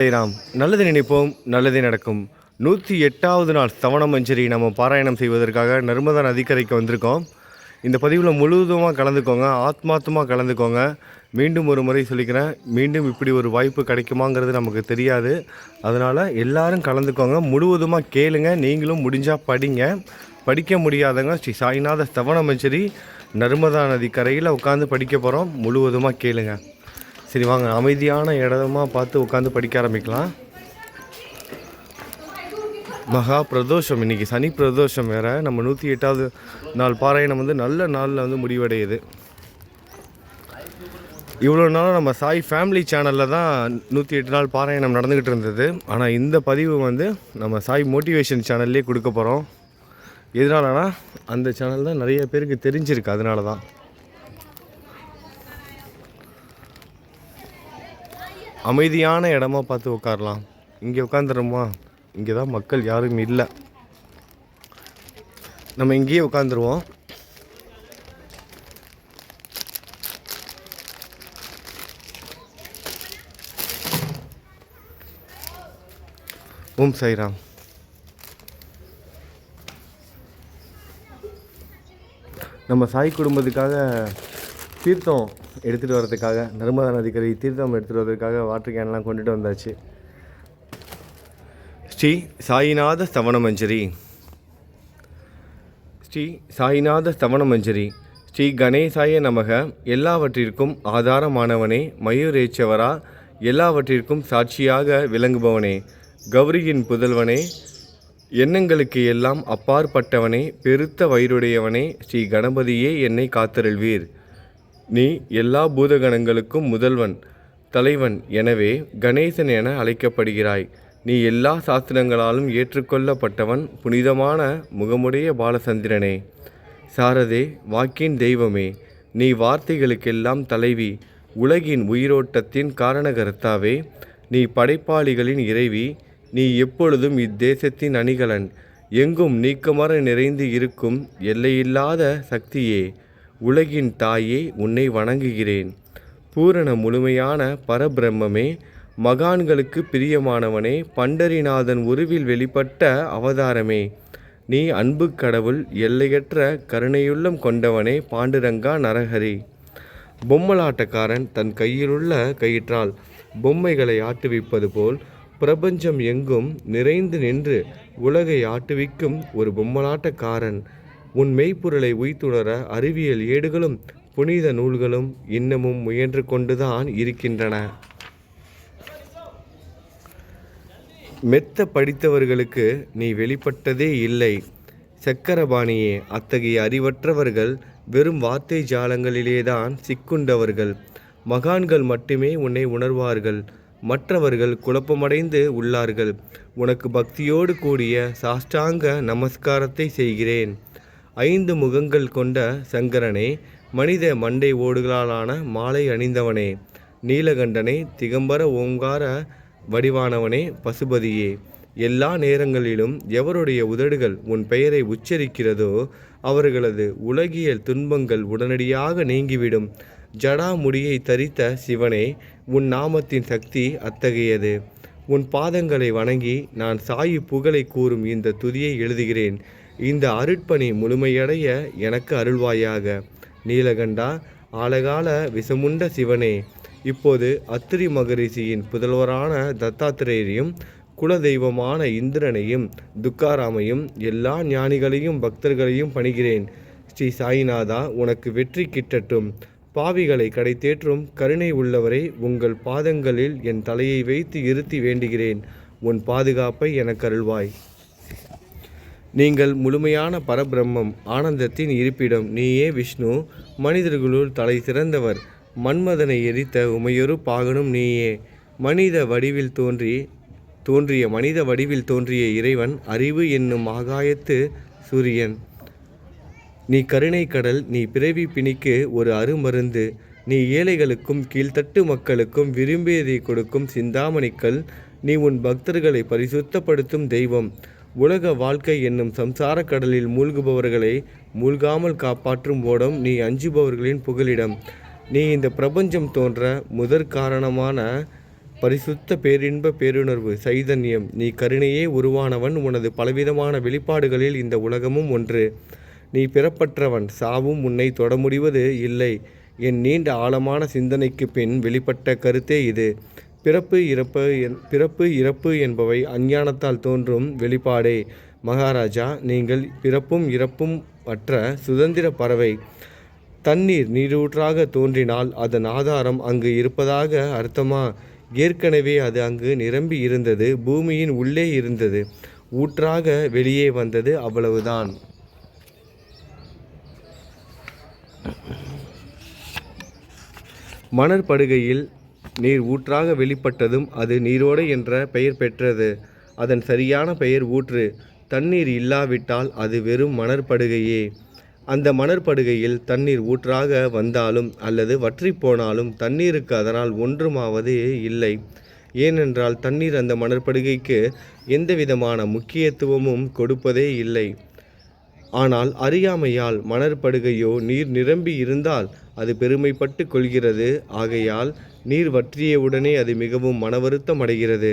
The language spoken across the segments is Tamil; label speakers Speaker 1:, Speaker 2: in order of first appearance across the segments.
Speaker 1: ஸ்ரீராம். நல்லது நினைப்போம், நல்லதே நடக்கும். 108வது நாள் ஸ்தவன மஞ்சரி நம்ம பாராயணம் செய்வதற்காக நர்மதா நதிக்கரைக்கு வந்திருக்கோம். இந்த பதிவில் முழுவதுமாக கலந்துக்கோங்க, ஆத்மார்த்தமாக கலந்துக்கோங்க. மீண்டும் ஒரு முறை சொல்லிக்கிறேன், மீண்டும் இப்படி ஒரு வாய்ப்பு கிடைக்குமாங்கிறது நமக்கு தெரியாது. அதனால் எல்லாரும் கலந்துக்கோங்க, முழுவதுமாக கேளுங்க. நீங்களும் முடிஞ்சால் படிங்க. படிக்க முடியாதவங்க ஸ்ரீ சாய்நாத ஸ்தவன மஞ்சரி நர்மதா நதிக்கரையில் உட்காந்து படிக்க போகிறோம். முழுவதுமாக கேளுங்க. சரி வாங்க, அமைதியான இடமா பார்த்து உட்காந்து படிக்க ஆரம்பிக்கலாம். மகா பிரதோஷம், இன்றைக்கி சனி பிரதோஷம் வேறு. நம்ம 108வது நாள் பாராயணம் நல்ல நாளில் முடிவடையுது. இவ்வளோ நாளும் நம்ம சாய் ஃபேமிலி சேனலில் தான் 108 நாள் பாராயணம் நடந்துக்கிட்டு இருந்தது. ஆனால் இந்த பதிவு நம்ம சாய் மோட்டிவேஷன் சேனல்லே கொடுக்க போகிறோம். எதனாலனா அந்த சேனல் தான் நிறைய பேருக்கு தெரிஞ்சிருக்கு, அதனால தான். அமைதியான இடமா பார்த்து உட்காரலாம். இங்கே உட்காந்துருமா, இங்கே தான் மக்கள் யாரும் இல்லை, நம்ம இங்கேயே உட்காந்துருவோம். ஓம் சாய்ராம். நம்ம சாய் குடும்பத்துக்காக தீர்த்தம் எடுத்துகிட்டு வர்றதுக்காக, நர்மதா நதிக்கரை தீர்த்தம் எடுத்துகிட்டு வர்றதுக்காக வாட்டர் கேன்லாம் கொண்டுட்டு வந்தாச்சு. ஸ்ரீ சாய்நாத ஸ்தவன மஞ்சரி. ஸ்ரீ சாய்நாத ஸ்தவன மஞ்சரி. ஸ்ரீ கணேசாய நமக. எல்லாவற்றிற்கும் ஆதாரமானவனே, மயூரேச்சவரா, எல்லாவற்றிற்கும் சாட்சியாக விளங்குபவனே, கௌரியின் புதல்வனே, எண்ணங்களுக்கு எல்லாம் அப்பாற்பட்டவனே, பெருத்த வயிறுடையவனே, ஸ்ரீ கணபதியே என்னை காத்தருள்வீர். நீ எல்லா பூதகணங்களுக்கும் முதல்வன், தலைவன். எனவே கணேசன் என அழைக்கப்படுகிறாய். நீ எல்லா சாஸ்திரங்களாலும் ஏற்றுக்கொள்ளப்பட்டவன், புனிதமான முகமுடைய பாலசந்திரனே. சாரதே, வாக்கின் தெய்வமே, நீ வார்த்தைகளுக்கெல்லாம் தலைவி, உலகின் உயிரோட்டத்தின் காரணகர்த்தாவே, நீ படைப்பாளிகளின் இறைவி, நீ எப்பொழுதும் இத்தேசத்தின் அணிகலன், எங்கும் நீக்கமர நிறைந்து இருக்கும் எல்லையில்லாத சக்தியே, உலகின் தாயே, உன்னை வணங்குகிறேன். பூரண முழுமையான பரபிரம்மே, மகான்களுக்கு பிரியமானவனே, பண்டரிநாதன் உருவில் வெளிப்பட்ட அவதாரமே, நீ அன்பு கடவுள், எல்லையற்ற கருணையுள்ளம் கொண்டவனே, பாண்டுரங்கா நரஹரி. பொம்மலாட்டக்காரன் தன் கையிலுள்ள கயிற்றால் பொம்மைகளை ஆட்டுவிப்பது போல் பிரபஞ்சம் எங்கும் நிறைந்து நின்று உலகை ஆட்டுவிக்கும் ஒரு பொம்மலாட்டக்காரன். உன் மெய்ப்பொருளை உய்த்துணர அறிவியல் ஏடுகளும் புனித நூல்களும் இன்னமும் முயன்று கொண்டுதான் இருக்கின்றன. மெத்த படித்தவர்களுக்கு நீ வெளிப்பட்டதே இல்லை. சக்கரபாணியே, அத்தகைய அறிவற்றவர்கள் வெறும் வார்த்தை ஜாலங்களிலேதான் சிக்குண்டவர்கள். மகான்கள் மட்டுமே உன்னை உணர்வார்கள், மற்றவர்கள் குழப்பமடைந்து உள்ளார்கள். உனக்கு பக்தியோடு கூடிய சாஷ்டாங்க நமஸ்காரத்தை செய்கிறேன். 5 முகங்கள் கொண்ட சங்கரனே, மனித மண்டை ஓடுகளாலான மாலை அணிந்தவனே, நீலகண்டனே, திகம்பர ஓங்கார வடிவானவனே, பசுபதியே, எல்லா நேரங்களிலும் எவருடைய உதடுகள் உன் பெயரை உச்சரிக்கிறதோ அவர்களது உலகியல் துன்பங்கள் உடனடியாக நீங்கிவிடும். ஜடாமுடியை தரித்த சிவனே, உன் நாமத்தின் சக்தி அத்தகையது. உன் பாதங்களை வணங்கி நான் சாயி புகழை கூறும் இந்த துதியை எழுதுகிறேன். இந்த அருட்பணி முழுமையடைய எனக்கு அருள்வாயாக. நீலகண்டா, ஆழகால விஷமுண்ட சிவனே, இப்போது அத்திரி மகரிஷியின் புதல்வரான தத்தாத்திரேயரையும், குலதெய்வமான இந்திரனையும், துக்காராமையும், எல்லா ஞானிகளையும் பக்தர்களையும் பணிகிறேன். ஸ்ரீ சாய்நாதா, உனக்கு வெற்றி கிட்டட்டும். பாவிகளை கடைத்தேற்றும் கருணை உள்ளவரை, உங்கள் பாதங்களில் என் தலையை வைத்து இருத்தி வேண்டுகிறேன். உன் பாதுகாப்பை எனக்கு அருள்வாய். நீங்கள் முழுமையான பரபிரம்மம், ஆனந்தத்தின் இருப்பிடம். நீயே விஷ்ணு, மனிதர்களுள் தலை சிறந்தவர். மன்மதனை எரித்த உமையொரு பாகனும் நீயே. மனித வடிவில் தோன்றிய இறைவன், அறிவு என்னும் ஆகாயத்து சூரியன். நீ கருணை கடல், நீ பிறவி பிணிக்கு ஒரு அருமருந்து. நீ ஏழைகளுக்கும் கீழ்த்தட்டு மக்களுக்கும் விரும்பியதை கொடுக்கும் சிந்தாமணிக்கல். நீ உன் பக்தர்களை பரிசுத்தப்படுத்தும் தெய்வம். உலக வாழ்க்கை என்னும் சம்சார கடலில் மூழ்குபவர்களை மூழ்காமல் காப்பாற்றும் ஓடம். நீ அஞ்சுபவர்களின் புகலிடம். நீ இந்த பிரபஞ்சம் தோன்ற முதற் காரணமான பரிசுத்த பேரின்ப பேருணர்வு சைதன்யம், நீ கருணையே உருவானவன். உனது பலவிதமான வெளிப்பாடுகளில் இந்த உலகமும் ஒன்று. நீ பிறப்பற்றவன், சாவும் உன்னை தொட முடிவது இல்லை. என் நீண்ட ஆழமான சிந்தனைக்கு பின் வெளிப்பட்ட கருத்தே இது. பிறப்பு இறப்பு என்பவை அஞ்ஞானத்தால் தோன்றும் வெளிப்பாடே. மகாராஜா, நீங்கள் பிறப்பும் இறப்பும் அற்ற சுதந்திர பறவை. தண்ணீர் நீரூற்றாக தோன்றினால் அதன் ஆதாரம் அங்கு இருப்பதாக அர்த்தமா? ஏற்கனவே அது அங்கு நிரம்பி இருந்தது, பூமியின் உள்ளே இருந்தது, ஊற்றாக வெளியே வந்தது, அவ்வளவுதான். மணற்படுகையில் நீர் ஊற்றாக வெளிப்பட்டதும் அது நீரோடை என்ற பெயர் பெற்றது. அதன் சரியான பெயர் ஊற்று. தண்ணீர் இல்லாவிட்டால் அது வெறும் மணற்படுகையே. அந்த மணற்படுகையில் தண்ணீர் ஊற்றாக வந்தாலும் அல்லது வற்றி போனாலும் தண்ணீருக்கு அதனால் ஒன்றுமாவது இல்லை. ஏனென்றால் தண்ணீர் அந்த மணற்படுகைக்கு எந்தவிதமான முக்கியத்துவமும் கொடுப்பதே இல்லை. ஆனால் அறியாமையால் மணற்படுகையோ நீர் நிரம்பி இருந்தால் அது பெருமைப்பட்டு கொள்கிறது. ஆகையால் நீர் வற்றியவுடனே அது மிகவும் மனவருத்தம் அடைகிறது.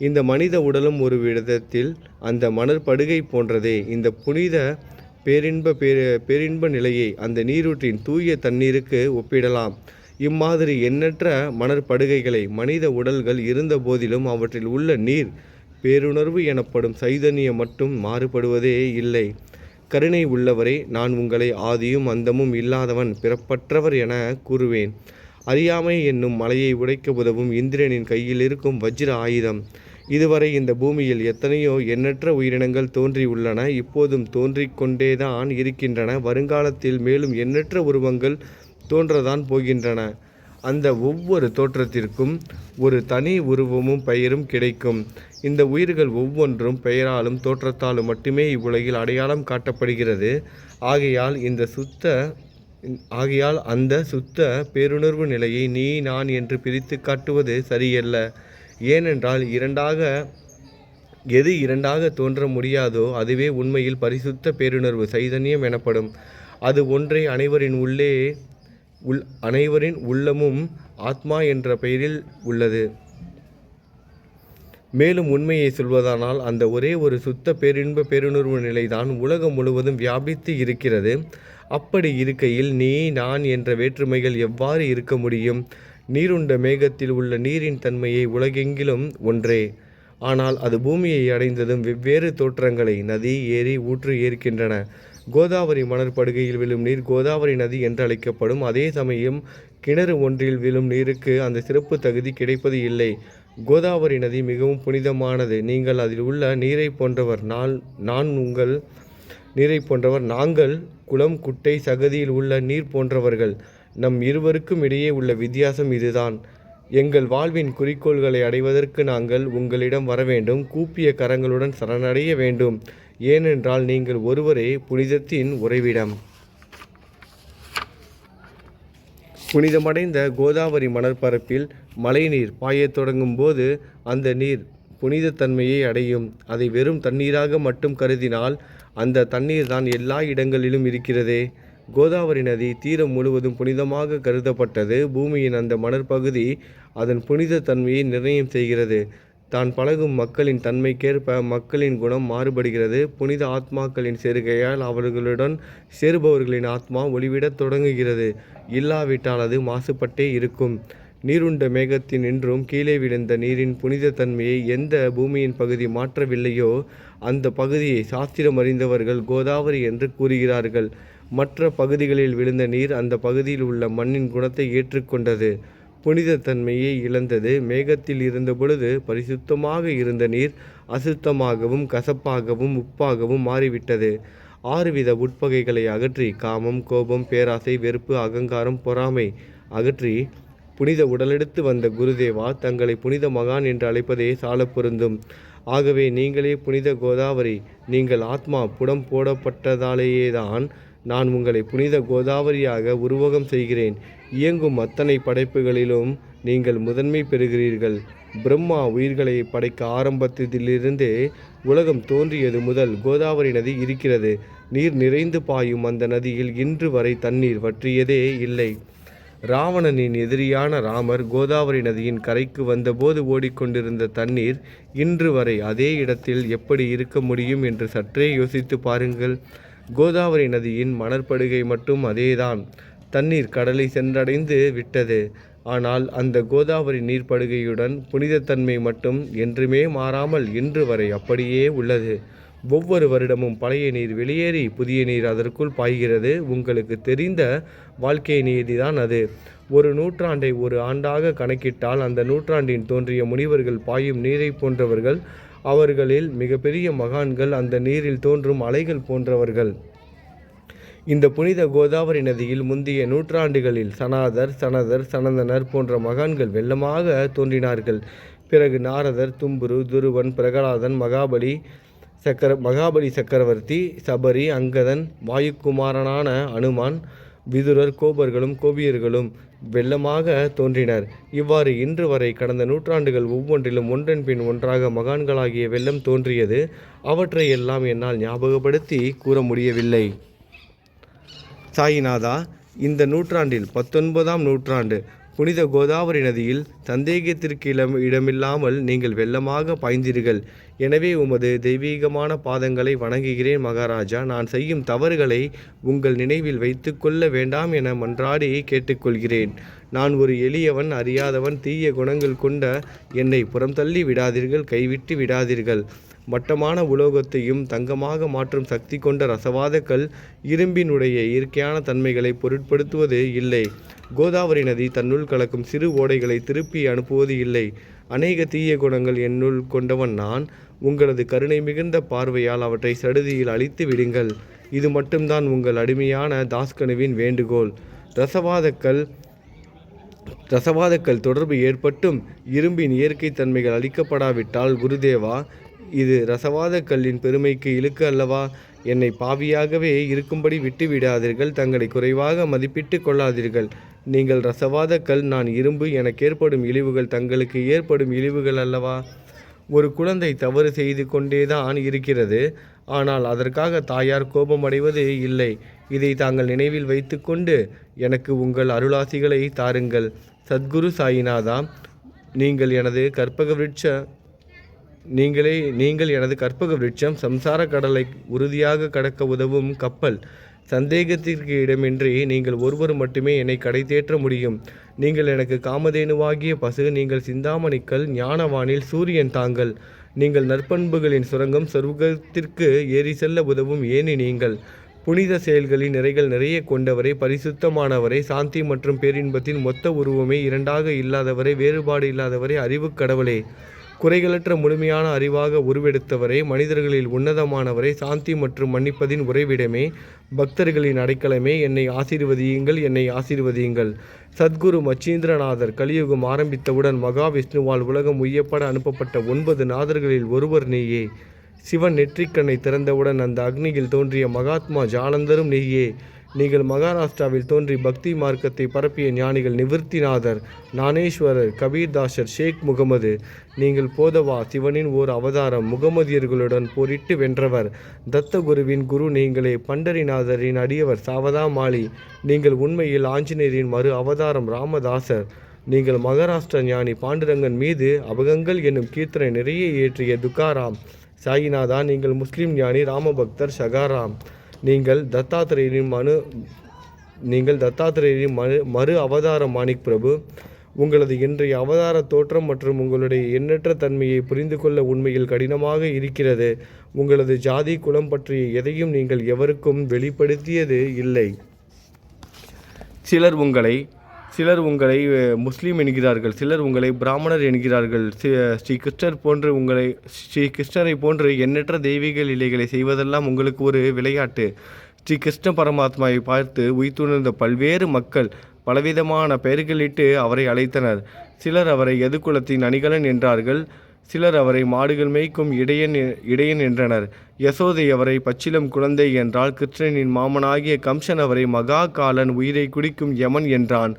Speaker 1: இந்த மனித உடலும் ஒரு விதத்தில் அந்த மணற்படுகை போன்றதே. இந்த புனித பேரின்ப நிலையை அந்த நீரூற்றின் தூய தண்ணீருக்கு ஒப்பிடலாம். இம்மாதிரி எண்ணற்ற மணற்படுகைகளை மனித உடல்கள் இருந்த போதிலும் அவற்றில் உள்ள நீர் பேருணர்வு எனப்படும் சைதன்யம் மட்டும் மாறுபடுவதே இல்லை. கருணை உள்ளவரே, நான் உங்களை ஆதியும் அந்தமும் இல்லாதவன், பிறப்பற்றவர் என கூறுவேன். அறியாமை என்னும் மலையை உடைக்க உதவும் இந்திரனின் கையில் இருக்கும் வஜ்ர ஆயுதம். இதுவரை இந்த பூமியில் எத்தனையோ எண்ணற்ற உயிரினங்கள் தோன்றியுள்ளன, இப்போதும் தோன்றிக்கொண்டேதான் இருக்கின்றன. வருங்காலத்தில் மேலும் எண்ணற்ற உருவங்கள் தோன்றதான் போகின்றன. அந்த ஒவ்வொரு தோற்றத்திற்கும் ஒரு தனி உருவமும் பெயரும் கிடைக்கும். இந்த உயிர்கள் ஒவ்வொன்றும் பெயராலும் தோற்றத்தாலும் மட்டுமே இவ்வுலகில் அடையாளம் காட்டப்படுகிறது. ஆகையால் அந்த சுத்த பேருணர்வு நிலையை நீ நான் என்று பிரித்து காட்டுவது சரியல்ல. ஏனென்றால் எது இரண்டாக தோன்ற முடியாதோ அதுவே உண்மையில் பரிசுத்த பேருணர்வு சைதன்யம் எனப்படும். அது ஒன்றே அனைவரின் உள்ளமும் ஆத்மா என்ற பெயரில் உள்ளது. மேலும் உண்மையை சொல்வதானால் அந்த ஒரே ஒரு சுத்த பேரின்ப பேருணர்வு நிலைதான் உலகம் முழுவதும் வியாபித்து இருக்கிறது. அப்படி இருக்கையில் நீ நான் என்ற வேற்றுமைகள் எவ்வாறு இருக்க முடியும்? நீருண்ட மேகத்தில் உள்ள நீரின் தன்மையை உலகெங்கிலும் ஒன்றே. ஆனால் அது பூமியை அடைந்ததும் வெவ்வேறு தோற்றங்களை நதி, ஏரி, ஊற்று ஏற்கின்றன. கோதாவரி மணற்படுகையில் விழும் நீர் கோதாவரி நதி என்று அழைக்கப்படும். அதே சமயம் கிணறு ஒன்றில் விழும் நீருக்கு அந்த சிறப்பு தகுதி கிடைப்பது இல்லை. கோதாவரி நதி மிகவும் புனிதமானது. நீங்கள் அதில் உள்ள நீரை போன்றவர். நான் உங்கள் நீரை போன்றவர். நாங்கள் குளம், குட்டை, சகதியில் உள்ள நீர் போன்றவர்கள். நம் இருவருக்கும் இடையே உள்ள வித்தியாசம் இதுதான். எங்கள் வாழ்வின் குறிக்கோள்களை அடைவதற்கு நாங்கள் உங்களிடம் வர வேண்டும், கூப்பிய கரங்களுடன் சரணடைய வேண்டும். ஏனென்றால் நீங்கள் ஒருவரே புனிதத்தின் உறைவிடம். புனிதமடைந்த கோதாவரி மணற்பரப்பில் மழைநீர் பாயத் தொடங்கும் போது அந்த நீர் புனிதத்தன்மையை அடையும். அதை வெறும் தண்ணீராக மட்டும் கருதினால் அந்த தண்ணீர் தான் எல்லா இடங்களிலும் இருக்கிறதே. கோதாவரி நதி தீரம் முழுவதும் புனிதமாக கருதப்பட்டது. பூமியின் அந்த மணற்பகுதி அதன் புனித தன்மையை நிர்ணயம் செய்கிறது. தான் பழகும் மக்களின் தன்மைக்கேற்ப மக்களின் குணம் மாறுபடுகிறது. புனித ஆத்மாக்களின் சேருகையால் அவர்களுடன் சேருபவர்களின் ஆத்மா ஒளிவிடத் தொடங்குகிறது. இல்லாவிட்டால் அது மாசுபட்டே இருக்கும். நீருண்ட மேகத்தின் நின்றும் கீழே விழுந்த நீரின் புனித தன்மையை எந்த பூமியின் பகுதி மாற்றவில்லையோ அந்த பகுதியை சாஸ்திரம் அறிந்தவர்கள் கோதாவரி என்று கூறுகிறார்கள். மற்ற பகுதிகளில் விழுந்த நீர் அந்த பகுதியில் உள்ள மண்ணின் குணத்தை ஏற்றுக்கொண்டது, புனித தன்மையை இழந்தது. மேகத்தில் இருந்த பொழுது பரிசுத்தமாக இருந்த நீர் அசுத்தமாகவும் கசப்பாகவும் உப்பாகவும் மாறிவிட்டது. 6 வித உட்பகைகளை அகற்றி, காமம், கோபம், பேராசை, வெறுப்பு, அகங்காரம், பொறாமை அகற்றி புனித உடலெடுத்து வந்த குருதேவா தங்களை புனித மகான் என்று அழைப்பதே சால பொருந்தும். ஆகவே நீங்களே புனித கோதாவரி. நீங்கள் ஆத்மா புடம் போடப்பட்டதாலேயேதான் நான் உங்களை புனித கோதாவரியாக உருவகம் செய்கிறேன். இயங்கும் அத்தனை படைப்புகளிலும் நீங்கள் முதன்மை பெறுகிறீர்கள். பிரம்மா உயிர்களை படைக்க ஆரம்பத்திலிருந்தே உலகம் தோன்றியது முதல் கோதாவரி நதி இருக்கிறது. நீர் நிறைந்து பாயும் அந்த நதியில் இன்று வரை தண்ணீர் வற்றியதே இல்லை. ராவணனின் எதிரியான ராமர் கோதாவரி நதியின் கரைக்கு வந்தபோது ஓடிக்கொண்டிருந்த தண்ணீர் இன்று வரை அதே இடத்தில் எப்படி இருக்க முடியும் என்று சற்றே யோசித்து பாருங்கள். கோதாவரி நதியின் மணற்படுகை மட்டும் அதேதான். தண்ணீர் கடலை சென்றடைந்து விட்டது. ஆனால் அந்த கோதாவரி நீர்ப்படுகையுடன் புனிதத்தன்மை மட்டும் என்றுமே மாறாமல் இன்று வரை அப்படியே உள்ளது. ஒவ்வொரு வருடமும் பழைய நீர் வெளியேறி புதிய நீர் அதற்குள் பாய்கிறது. உங்களுக்கு தெரிந்த வாழ்க்கை நீதிதான் அது. ஒரு நூற்றாண்டை ஒரு ஆண்டாக கணக்கிட்டால் அந்த நூற்றாண்டின் தோன்றிய முனிவர்கள் பாயும் நீரை போன்றவர்கள். அவர்களில் மிகப்பெரிய மகான்கள் அந்த நீரில் தோன்றும் அலைகள் போன்றவர்கள். இந்த புனித கோதாவரி நதியில் முந்தைய நூற்றாண்டுகளில் சனாதர், சனதர், சனந்தனர் போன்ற மகான்கள் வெள்ளமாக தோன்றினார்கள். பிறகு நாரதர், தும்புரு, துருவன், பிரகலாதன், மகாபலி சக்கரவர்த்தி, சபரி, அங்கதன், வாயுக்குமாரனான அனுமான், விதுரர், கோபர்களும் கோபியர்களும் வெள்ளமாக தோன்றினர். இவ்வாறு இன்று வரை கடந்த நூற்றாண்டுகள் ஒவ்வொன்றிலும் ஒன்றன் பின் ஒன்றாக மகான்களாகிய வெள்ளம் தோன்றியது. அவற்றை எல்லாம் என்னால் ஞாபகப்படுத்தி கூற முடியவில்லை. சாயிநாதா, இந்த நூற்றாண்டில் 19ஆம் நூற்றாண்டு புனித கோதாவரி நதியில் சந்தேகத்திற்கு இடமில்லாமல் நீங்கள் வெள்ளமாக பாய்ந்தீர்கள். எனவே உமது தெய்வீகமான பாதங்களை வணங்குகிறேன் மகாராஜா. நான் செய்யும் தவறுகளை உங்கள் நினைவில் வைத்து கொள்ள வேண்டாம் என மன்றாடி கேட்டுக்கொள்கிறேன். நான் ஒரு எளியவன், அறியாதவன். தீய குணங்கள் கொண்ட என்னை புறம் தள்ளி விடாதீர்கள், கைவிட்டு விடாதீர்கள். மட்டமான உலோகத்தையும் தங்கமாக மாற்றும் சக்தி கொண்ட ரசவாத கல் இரும்பினுடைய இயற்கையான தன்மைகளை பொருட்படுத்துவது இல்லை. கோதாவரி நதி தன்னுள் கலக்கும் சிறு ஓடைகளை திருப்பி அனுப்புவது இல்லை. அநேக தீய குணங்கள் என்னுள் கொண்டவன் நான். உங்களது கருணை மிகுந்த பார்வையால் அவற்றை சடுதியில் அழித்து விடுங்கள். இது மட்டும்தான் உங்கள் அடிமையான தாஸ்கனுவின் வேண்டுகோள். ரசவாதக்கல் தொடர்பு ஏற்பட்டும் இரும்பின் இயற்கை தன்மைகள் அளிக்கப்படாவிட்டால் குருதேவா, இது ரசவாத கல்லின் பெருமைக்கு இழுக்கு அல்லவா? என்னை பாவியாகவே இருக்கும்படி விட்டு விடாதீர்கள். தங்களை குறைவாக மதிப்பிட்டு கொள்ளாதீர்கள். நீங்கள் ரசவாத கல், நான் இரும்பு. எனக்கு ஏற்படும் இழிவுகள் தங்களுக்கு ஏற்படும் இழிவுகள் அல்லவா? ஒரு குழந்தை தவறு செய்து கொண்டேதான் இருக்கிறது. ஆனால் அதற்காக தாயார் கோபமடைவது இல்லை. இதை தாங்கள் நினைவில் வைத்து கொண்டு எனக்கு உங்கள் அருளாசிகளை தாருங்கள். சத்குரு சாயிநாதா, நீங்கள் எனது கற்பக விருட்சம், சம்சார கடலை உறுதியாக கடக்க உதவும் கப்பல். சந்தேகத்திற்கு இடமின்றி நீங்கள் ஒருவர் மட்டுமே என்னை கடை தேற்ற முடியும். நீங்கள் எனக்கு காமதேனுவாகிய பசு, நீங்கள் சிந்தாமணிக்கல், ஞானவானில் சூரியன் தாங்கள். நீங்கள் நற்பண்புகளின் சுரங்கம், சொர்க்கத்திற்கு ஏறி செல்ல உதவும் ஏனி நீங்கள். புனித செயல்களின் நிறைகள் நிறைய கொண்டவரே, பரிசுத்தமானவரே, சாந்தி மற்றும் பேரின்பத்தின் மொத்த உருவமே, இரண்டாக இல்லாதவரே, வேறுபாடு இல்லாதவரே, அறிவு கடவுளே, குறைகளற்ற முழுமையான அறிவாக உருவெடுத்தவரே, மனிதர்களில் உன்னதமானவரே, சாந்தி மற்றும் மன்னிப்பதின் உறைவிடமே, பக்தர்களின் அடைக்கலமே, என்னை ஆசீர்வதியுங்கள், என்னை ஆசீர்வதியுங்கள். சத்குரு மச்சீந்திரநாதர் கலியுகம் ஆரம்பித்தவுடன் மகாவிஷ்ணுவால் உலகம் உய்யப்பட அனுப்பப்பட்ட 9 நாதர்களில் ஒருவர் நீயே. சிவன் நெற்றிக்கண்ணை திறந்தவுடன் அந்த அக்னியில் தோன்றிய மகாத்மா ஜாலந்தரும் நீயே. நீங்கள் மகாராஷ்டிராவில் தோன்றி பக்தி மார்க்கத்தை பரப்பிய ஞானிகள் நிவர்த்திநாதர், ஞானேஸ்வரர், கபீர்தாசர், ஷேக் முகமது. நீங்கள் போதவா, சிவனின் ஓர் அவதாரம். முகமதியர்களுடன் போரிட்டு வென்றவர். தத்தகுருவின் குரு நீங்களே. பண்டரிநாதரின் அடியவர் சாவதா மாலி. நீங்கள் உண்மையில் ஆஞ்சநேயரின் மறு அவதாரம் ராமதாசர். நீங்கள் மகாராஷ்டிர ஞானி பாண்டுரங்கன் மீது அபகங்கள் என்னும் கீர்த்தனை நிறைய இயற்றிய துக்காராம். சாயிநாதா, நீங்கள் முஸ்லிம் ஞானி ராமபக்தர் ஷகாராம். நீங்கள் தத்தாத்திரேயரின் மறு அவதாரம் மாணிக் பிரபு. உங்களது இன்றைய அவதார தோற்றம் மற்றும் உங்களுடைய எண்ணற்ற தன்மையை புரிந்து கொள்ள உண்மையில் கடினமாக இருக்கிறது. உங்களது ஜாதி குலம் பற்றிய எதையும் நீங்கள் எவருக்கும் வெளிப்படுத்தியது இல்லை. சிலர் உங்களை முஸ்லீம் என்கிறார்கள், சிலர் உங்களை பிராமணர் என்கிறார்கள். ஸ்ரீ கிருஷ்ணரை போன்று எண்ணற்ற தெய்வீக லீலைகளை செய்வதெல்லாம் உங்களுக்கு ஒரு விளையாட்டு. ஸ்ரீ கிருஷ்ண பரமாத்மாவை பார்த்து உய்த்துணர்ந்த பல்வேறு மக்கள் பலவிதமான பெயர்களிட்டு அவரை அழைத்தனர். சிலர் அவரை யதுகுலத்தின் அணிகலன் என்றார்கள். சிலர் அவரை மாடுகள் மேய்க்கும் இடையன் என்றனர். யசோதை அவரை பச்சிலம் குழந்தை என்றால். கிருஷ்ணனின் மாமனாகிய கம்சன் அவரை மகா காலன், உயிரை குடிக்கும் யமன் என்றான்.